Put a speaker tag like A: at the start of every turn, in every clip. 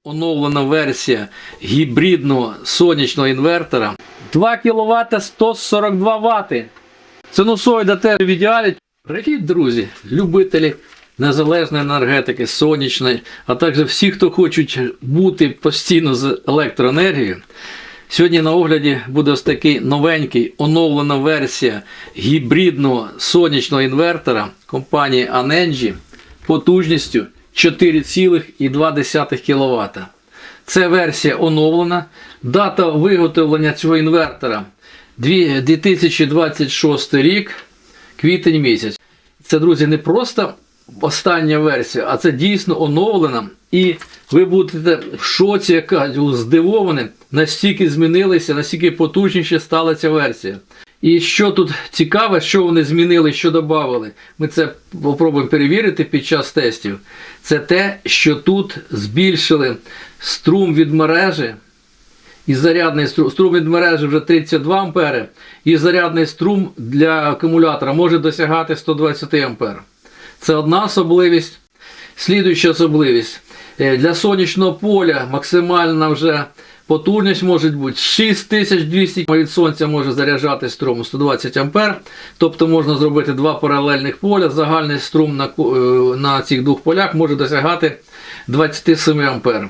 A: Оновлена версія гібридного сонячного інвертора. 2 кВт 142 Вт. Синусоїда теж в ідеалі. Привіт, друзі, любителі незалежної енергетики, сонячної, а також всі, хто хочуть бути постійно з електроенергією. Сьогодні на огляді буде ось такий новенький, оновлена версія гібридного сонячного інвертора компанії Anengy потужністю 4,2 кВт. Це версія оновлена. Дата виготовлення цього інвертора 2026 рік, квітень місяць. Це, друзі, не просто остання версія, а це дійсно оновлена. І ви будете в шоці, здивовані, настільки змінилися, настільки потужніше стала ця версія. І що тут цікаве, що вони змінили, що додали, ми це спробуємо перевірити під час тестів. Це те, що тут збільшили струм від мережі, і зарядний струм від мережі вже 32 А, і зарядний струм для акумулятора може досягати 120 А. Це одна особливість. Слідуюча особливість. Для сонячного поля максимальна вже потужність може бути 6200 від сонця може заряджати струму 120 А. Тобто можна зробити два паралельних поля. Загальний струм на цих двох полях може досягати 27 А.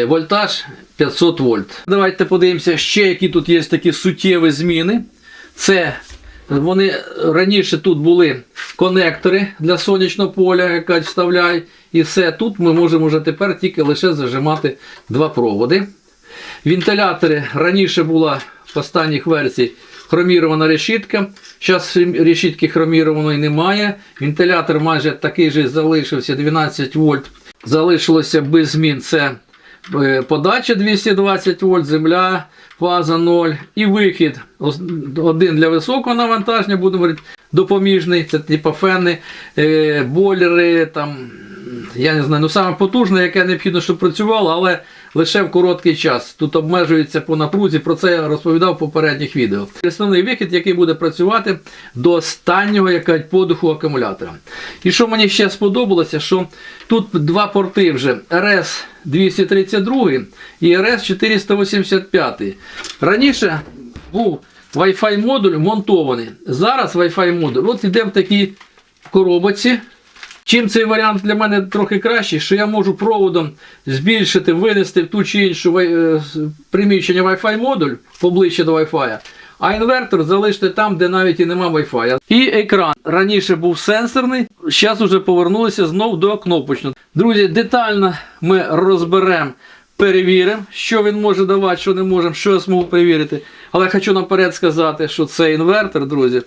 A: Вольтаж 500 вольт. Давайте подивимося ще, які тут є такі суттєві зміни. Це вони раніше тут були конектори для сонячного поля, яка вставляють, і все. Тут ми можемо вже тепер тільки лише зажимати два проводи. Вентилятори раніше була в останніх версіях хромірована решітка. Зараз решітки хромірованої немає. Вентилятор майже такий же залишився, 12 вольт. Залишилося без змін. Це подача 220 вольт, земля, фаза 0 і вихід. Один для високого навантаження, будемо говорити, допоміжний, це типу фени, бойлери, там, я не знаю, саме потужне, яке необхідно, щоб працювало, але лише в короткий час. Тут обмежується по напрузі, про це я розповідав в попередніх відео. Основний вихід, який буде працювати до останнього подиху акумулятора. І що мені ще сподобалося, що тут два порти вже RS-232 і RS-485. Раніше був Wi-Fi модуль монтований. Зараз Wi-Fi модуль от іде в такій коробочці. Чим цей варіант для мене трохи кращий, що я можу проводом збільшити, винести в ту чи іншу приміщення Wi-Fi модуль поближче до Wi-Fi, а інвертор залишити там, де навіть і нема Wi-Fi. І екран. Раніше був сенсорний, зараз вже повернулися знову до кнопочного. Друзі, детально ми розберемо, перевіримо, що він може давати, що не можемо, що я зможу перевірити. Але хочу наперед сказати, що цей інвертор, друзі,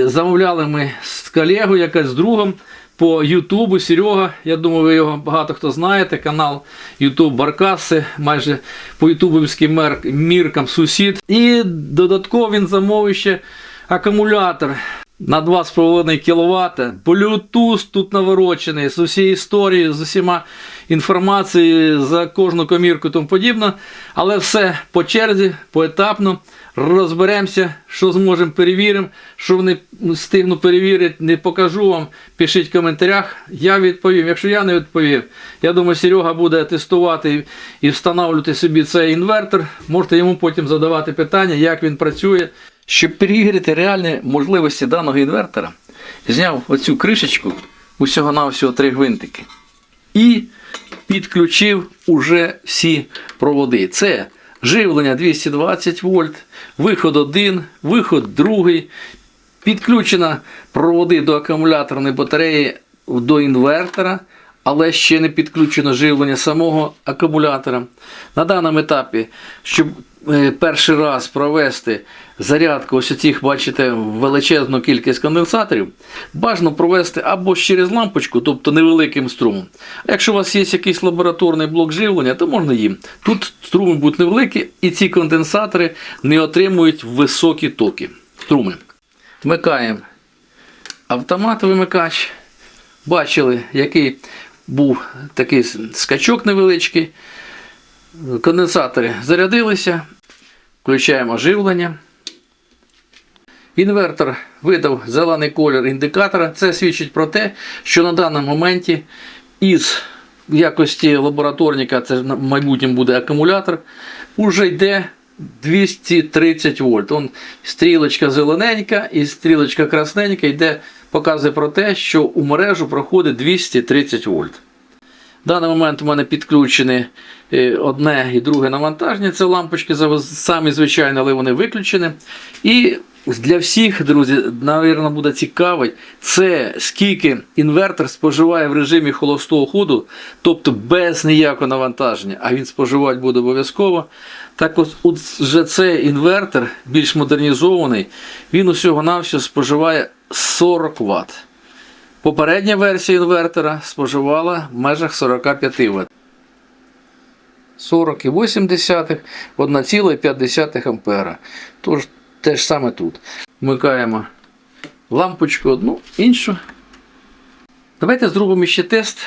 A: замовляли ми з колегою, якась з другом по Ютубу, Серега, я думаю, ви його багато хто знаєте, канал Ютуб Баркаси, майже по ютубівським міркам сусід. І додатково він замовив ще акумулятор на 2,5 кВт, Bluetooth тут наворочений, з усією історією, з усіма інформацією за кожну комірку і тому подібне. Але все по черзі, поетапно розберемося, що зможемо, перевіримо, що не встигну перевірити, не покажу вам, пишіть в коментарях, я відповім. Якщо я не відповів, я думаю, Серега буде тестувати і встановлювати собі цей інвертор, можете йому потім задавати питання, як він працює. Щоб перевірити реальні можливості даного інвертора, зняв оцю кришечку, усього-навсього 3 гвинтики, і підключив уже всі проводи. Це живлення 220 вольт, виход 1, виход 2, підключено проводи до акумуляторної батареї до інвертора, але ще не підключено живлення самого акумулятора. На даному етапі, щоб перший раз провести зарядку ось цих, бачите, величезну кількість конденсаторів, бажано провести або через лампочку, тобто невеликим струмом. А якщо у вас є якийсь лабораторний блок живлення, то можна їм. Тут струми будуть невеликі, і ці конденсатори не отримують високі токи. Струми. Вмикаємо автомат-вимикач. Бачили, який був такий скачок невеличкий. Конденсатори зарядилися. Включаємо живлення. Інвертор видав зелений колір індикатора. Це свідчить про те, що на даному моменті із в якості лабораторника, це в майбутньому буде акумулятор, уже йде 230 вольт. Он стрілочка зелененька і стрілочка красненька йде, показує про те, що у мережу проходить 230 вольт. В даний момент у мене підключені одне і друге навантаження. Це лампочки самі звичайні, але вони виключені. І для всіх, друзі, мабуть, буде цікаво, це скільки інвертор споживає в режимі холостого ходу, тобто без ніякого навантаження, а він споживати буде обов'язково. Так ось вже цей інвертор, більш модернізований, він усього-навсього споживає 40 Вт. Попередня версія інвертора споживала в межах 45 Вт. 40,8, 1,5 А. Тож те ж саме тут. Вмикаємо лампочку одну, іншу. Давайте зробимо ще тест,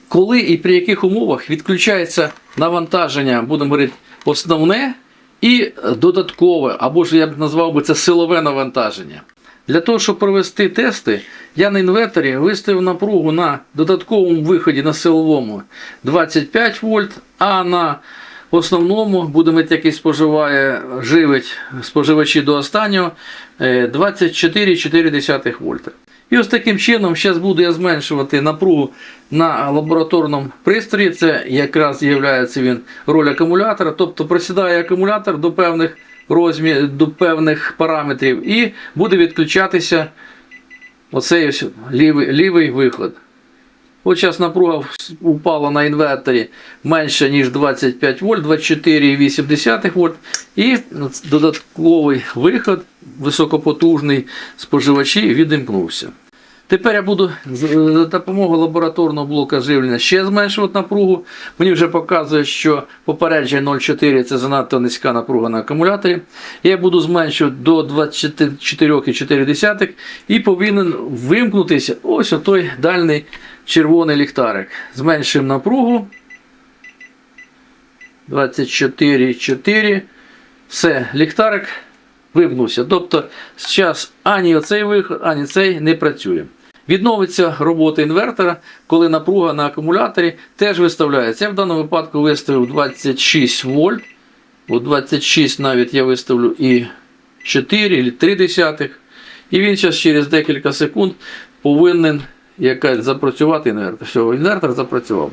A: коли і при яких умовах відключається навантаження, будемо говорити, основне і додаткове, або ж я б назвав би це силове навантаження. Для того, щоб провести тести, я на інверторі виставив напругу на додатковому виході на силовому 25 вольт, а на основному, будемо, який споживає, живить споживачі до останнього, 24,4 вольта. І ось таким чином зараз буду я зменшувати напругу на лабораторному пристрої. Це якраз є він роль акумулятора, тобто просідає акумулятор до певних до певних параметрів і буде відключатися оцей ось лівий виход. От зараз напруга упала на інверторі менше, ніж 25 вольт, 24,8 вольт. І додатковий виход, високопотужний споживачі, відімкнувся. Тепер я буду за допомогою лабораторного блока живлення ще зменшувати напругу. Мені вже показує, що попередження 0,4 це занадто низька напруга на акумуляторі. Я буду зменшувати до 24,4 і повинен вимкнутися ось той дальній червоний ліхтарик. Зменшуємо напругу. 24,4. Все, ліхтарик вимкнувся. Тобто зараз ані оцей виход, ані цей не працює. Відновиться робота інвертора, коли напруга на акумуляторі теж виставляється. Я в даному випадку виставив 26 вольт. У 26 навіть я виставлю і 4,3. І він зараз через декілька секунд повинен запрацювати інвертор. Все, інвертор запрацював.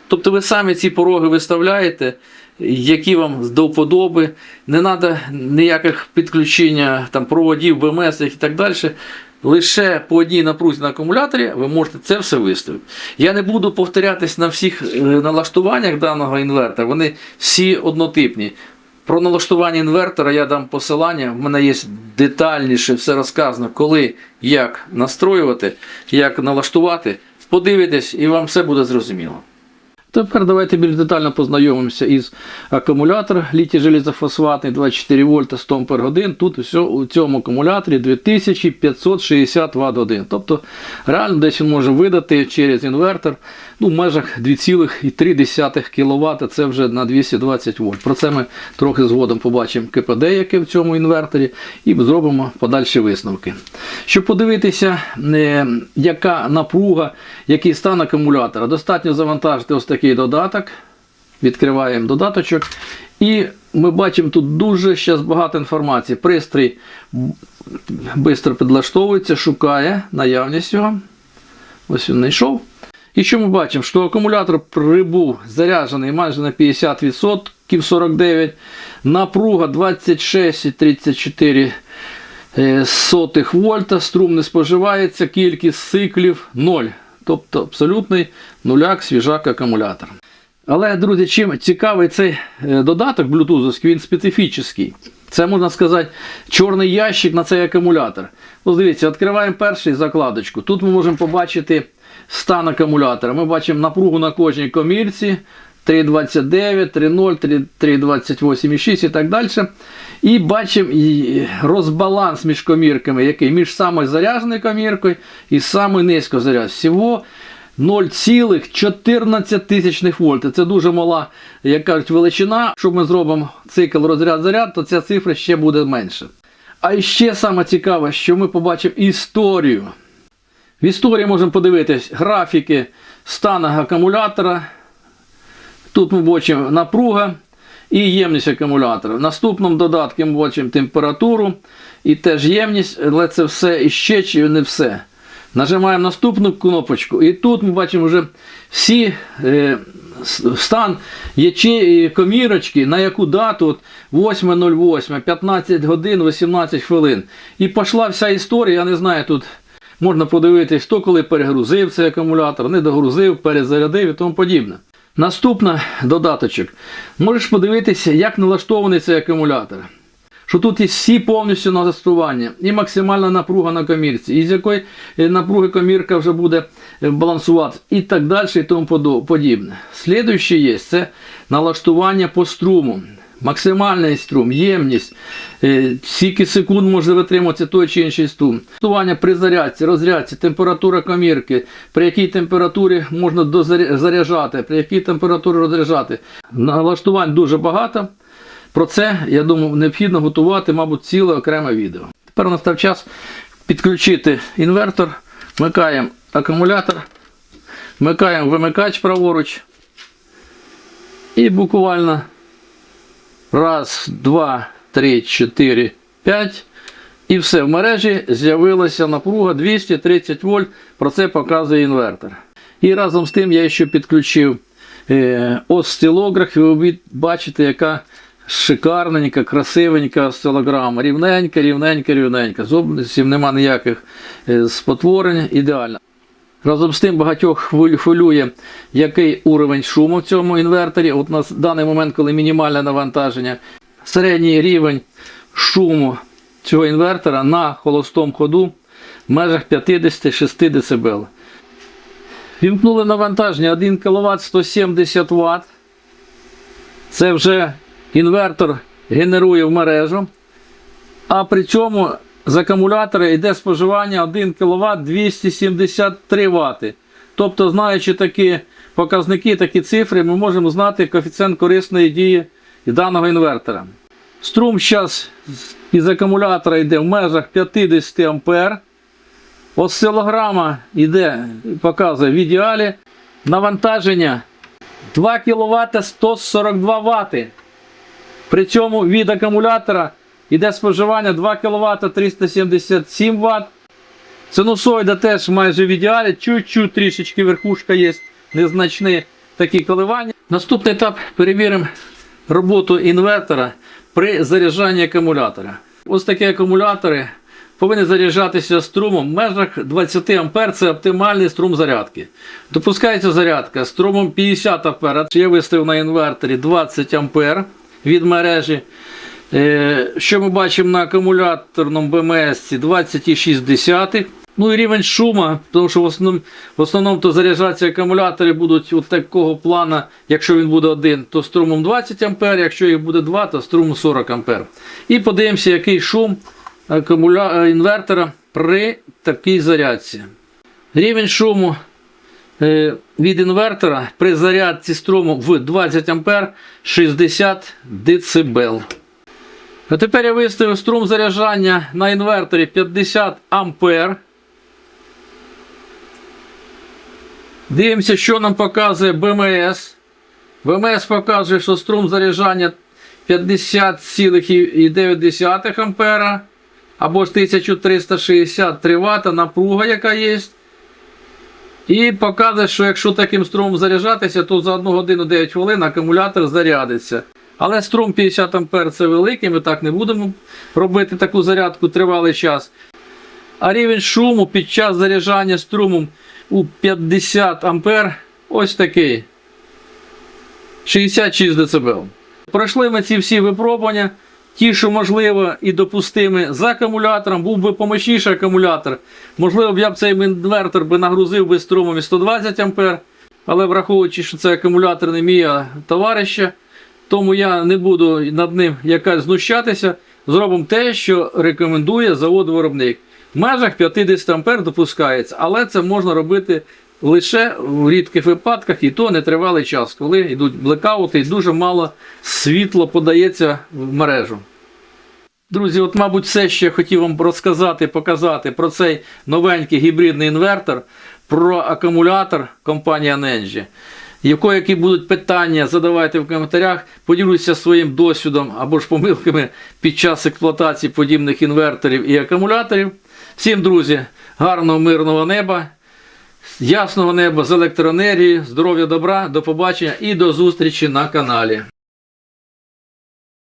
A: Тобто ви самі ці пороги виставляєте, які вам до вподоби. Не треба ніяких підключення проводів, БМС і так далі. Лише по одній напрузі на акумуляторі ви можете це все виставити. Я не буду повторятись на всіх налаштуваннях даного інвертора, вони всі однотипні. Про налаштування інвертора я дам посилання, в мене є детальніше все розказано, коли, як настроювати, як налаштувати. Подивитесь і вам все буде зрозуміло. Тепер давайте більш детально познайомимося із акумулятором літій-железофосфатний 24 вольта 100 Ах. Тут у цьому акумуляторі 2560 Вт-годин. Тобто реально десь він може видати через інвертор в межах 2,3 кВт, це вже на 220 вольт. Про це ми трохи згодом побачимо КПД, яке в цьому інверторі, і зробимо подальші висновки. Щоб подивитися, яка напруга, який стан акумулятора, достатньо завантажити ось такий додаток. Відкриваємо додаточок. І ми бачимо тут дуже зараз багато інформації. Пристрій швидко підлаштовується, шукає наявність його. Ось він знайшов. І що ми бачимо? Що акумулятор прибув заряджений майже на 50%, 49%. Напруга 26,34 вольта. Струм не споживається, кількість циклів 0. Тобто абсолютний нуляк, свіжак акумулятор. Але, друзі, чим цікавий цей додаток блютузовський, він специфічний. Це, можна сказати, чорний ящик на цей акумулятор. Ось дивіться, відкриваємо першу закладочку. Тут ми можемо побачити стан акумулятора. Ми бачимо напругу на кожній комірці. 3,29, 3,0, 3,28,6 і так далі. І бачимо розбаланс між комірками, який між самою зарядженою коміркою і самою низькою зарядженою. Всього 0,14 вольта. Це дуже мала, як кажуть, величина. Якщо ми зробимо цикл розряд-заряд, то ця цифра ще буде менше. А ще саме цікаве, що ми побачимо історію В історії можемо подивитись графіки стану акумулятора. Тут ми бачимо напруга і ємність акумулятора. В наступному додатку ми бачимо температуру і теж ємність, але це все іще чи не все. Нажимаємо наступну кнопочку і тут ми бачимо вже всі стан комірочки, на яку дату 8.08, 15 годин 18 хвилин. І пішла вся історія, я не знаю, тут можна подивитись, хто коли перегрузив цей акумулятор, не догрузив, перезарядив і тому подібне. Наступний додаточок. Можеш подивитися, як налаштований цей акумулятор. Що тут є всі повністю налаштування, і максимальна напруга на комірці, і з якої напруги комірка вже буде балансувати, і так далі, і тому подібне. Слідуюче є, це налаштування по струму. Максимальний струм, ємність, скільки секунд може витримуватися той чи інший струм. Налаштування при зарядці, розрядці, температура комірки, при якій температурі можна заряджати, при якій температурі розряджати. Налаштувань дуже багато. Про це, я думаю, необхідно готувати, мабуть, ціле окреме відео. Тепер настав час підключити інвертор, вмикаємо акумулятор, вмикаємо вимикач праворуч і буквально раз, два, три, 4, 5 і все, в мережі з'явилася напруга 230 вольт, про це показує інвертор. І разом з тим я ще підключив осцилограф, і ви бачите, яка шикарненька, красивенька осцилограма. Рівненька, рівненька, рівненька. Зовсім нема ніяких спотворень, ідеально. Разом з тим багатьох хвилює, який уровень шуму в цьому інверторі. От у нас в даний момент, коли мінімальне навантаження, середній рівень шуму цього інвертора на холостому ходу в межах 56 дБ. Вімкнули навантаження 1 кВт 170 Вт. Це вже інвертор генерує в мережу, а при цьому з акумулятора йде споживання 1 кВт 273 Вт. Тобто, знаючи такі показники, такі цифри, ми можемо знати коефіцієнт корисної дії даного інвертора. Струм зараз із акумулятора йде в межах 50 А. Осцилограма йде, показує в ідеалі. Навантаження 2 кВт 142 Вт. При цьому від акумулятора йде споживання 2 кВт 377 Вт. Синусоїда теж майже в ідеалі, чуть-чуть трішечки верхушка є, незначні такі коливання. Наступний етап – перевіримо роботу інвертора при заряджанні акумулятора. Ось такі акумулятори повинні заряджатися струмом в межах 20 А, це оптимальний струм зарядки. Допускається зарядка струмом 50 А, я виставив на інверторі 20 А від мережі. Що ми бачимо на акумуляторному БМС 20,6. Ну і рівень шуму, тому що в основному то заряджатися акумулятори будуть от такого плану, якщо він буде один, то струмом 20 А, якщо їх буде два, то струмом 40 А. І подивимося, який шум інвертора при такій зарядці. Рівень шуму від інвертора при зарядці струму в 20 А 60 дБ. А тепер я виставив струм заряджання на інверторі 50 А. Дивимося, що нам показує БМС. БМС показує, що струм заряджання 50,9 А або ж 1363 Вт, напруга яка є. І показує, що якщо таким струмом заряджатися, то за 1 годину 9 хвилин акумулятор зарядиться. Але струм 50 А це великий, ми так не будемо робити таку зарядку тривалий час. А рівень шуму під час заряджання струмом у 50 А ось такий. 66 дБ. Пройшли ми ці всі випробування. Ті, що можливо і допустимі з акумулятором, був би помощніший акумулятор. Можливо, я б цей інвертор би нагрузив би струмом і 120 А, але враховуючи, що це акумулятор не мій, а товариша, тому я не буду над ним якось знущатися. Зробимо те, що рекомендує завод-виробник. В межах 50 А допускається, але це можна робити лише в рідких випадках, і то нетривалий час, коли йдуть блекаути і дуже мало світла подається в мережу. Друзі, от, мабуть, все, що я хотів вам розказати, показати про цей новенький гібридний інвертор, про акумулятор компанії Anenji. Які будуть питання, задавайте в коментарях, поділюся своїм досвідом або ж помилками під час експлуатації подібних інверторів і акумуляторів. Всім, друзі, гарного, мирного неба, ясного неба з електроенергією, здоров'я, добра, до побачення і до зустрічі на каналі.